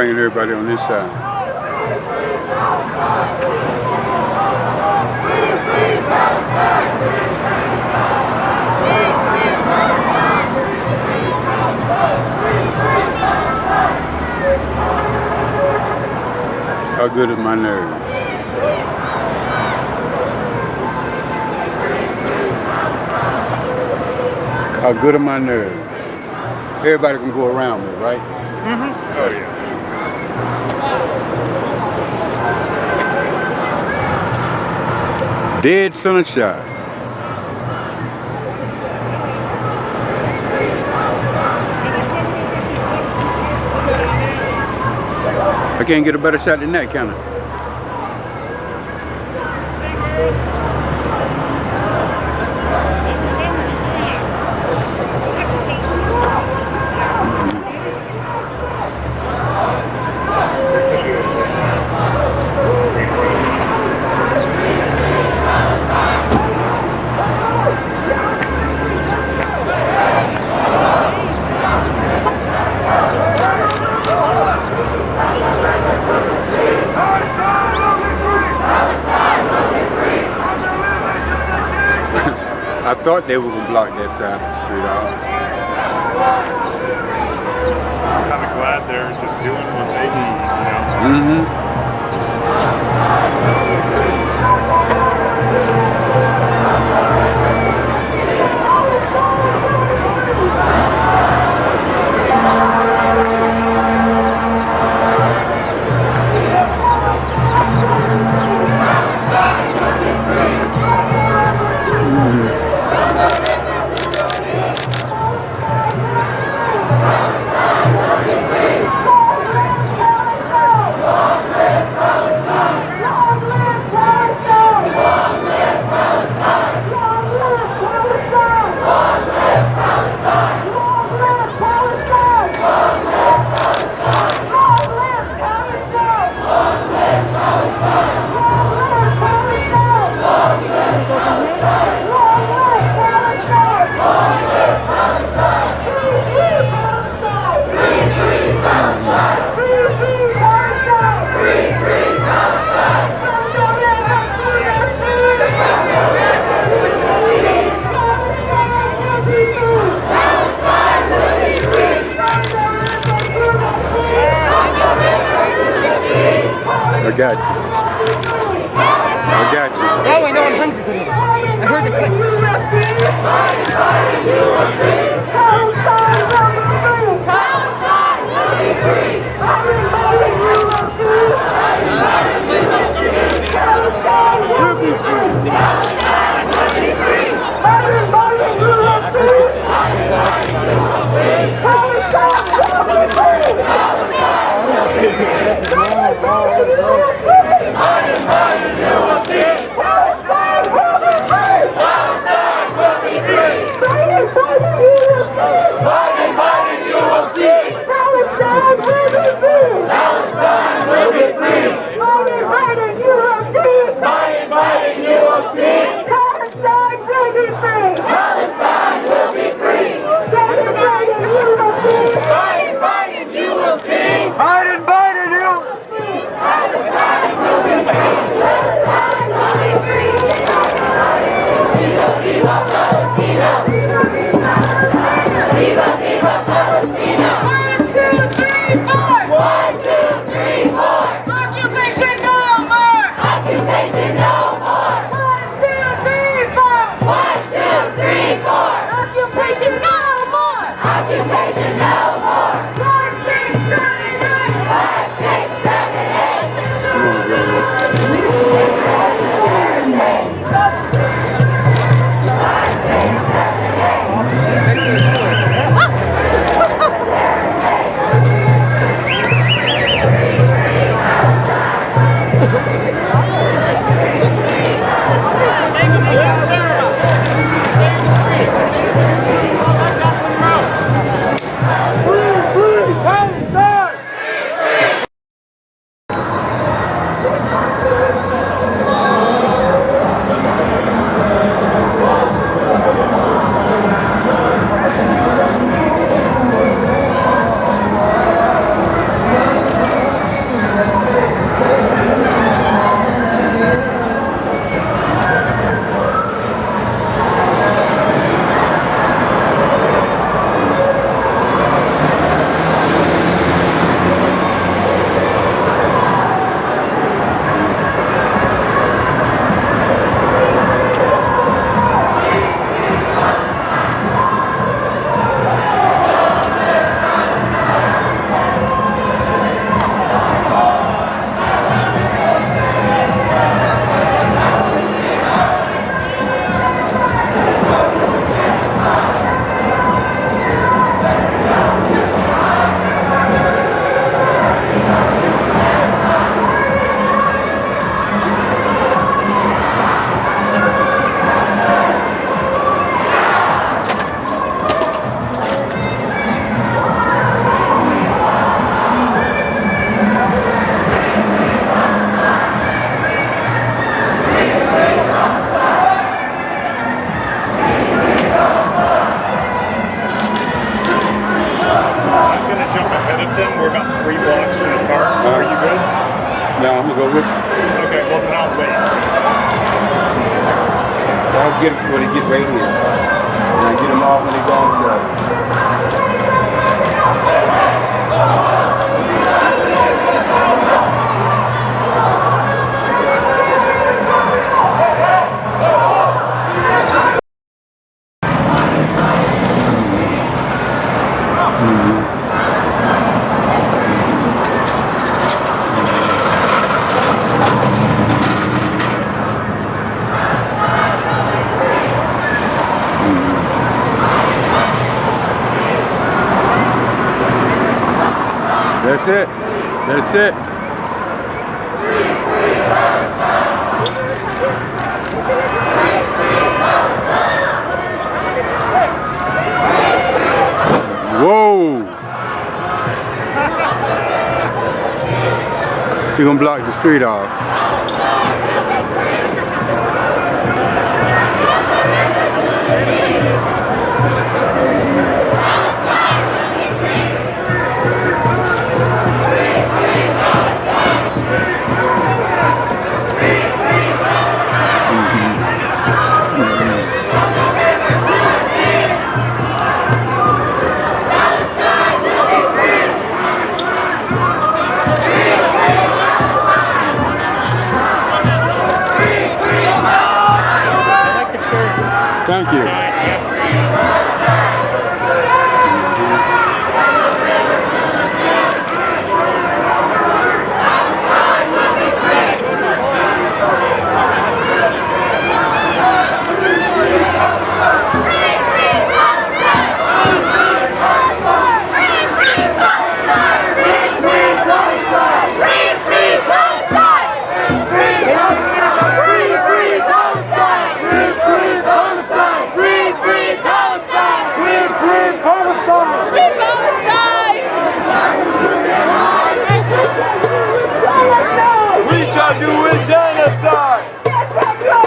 bringing everybody on this side. How good are my nerves? How good are my nerves? Everybody can go around me, right? Mm-hmm. Oh, yeah. Dead sunshine. I can't get a better shot than that, can I? I thought they were going to block that side of the street off. I'm kind of glad they're just doing what they need, you know? Mm-hmm. I got you. I got you. Oh, I know hundreds of them. I heard the click. Biden, you will see! No, I'm gonna go with you. Okay, well then I'll wait. I'll get them when they get right here. And I get them off when they go on sale. That's it. That's it. Whoa. You're gonna block the street off. Thank you. charge you with genocide! We charge you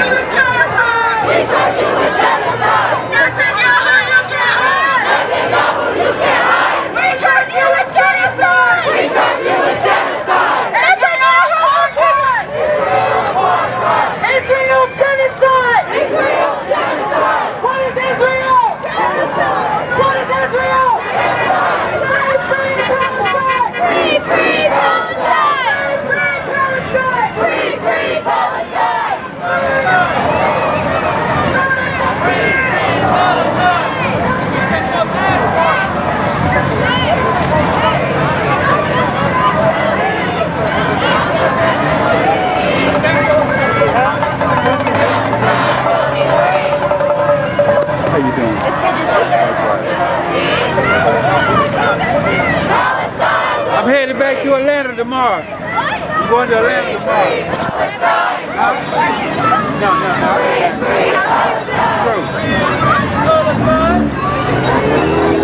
with genocide! We charge you with genocide! Netanyahu, you can hide! Netanyahu, you can hide! We charge you with genocide! We charge you with genocide! 2468! Stop the violence, stop the hate! Stop the violence, stop the hate! 'em headed back to Atlanta tomorrow. I'm going to Atlanta tomorrow. No.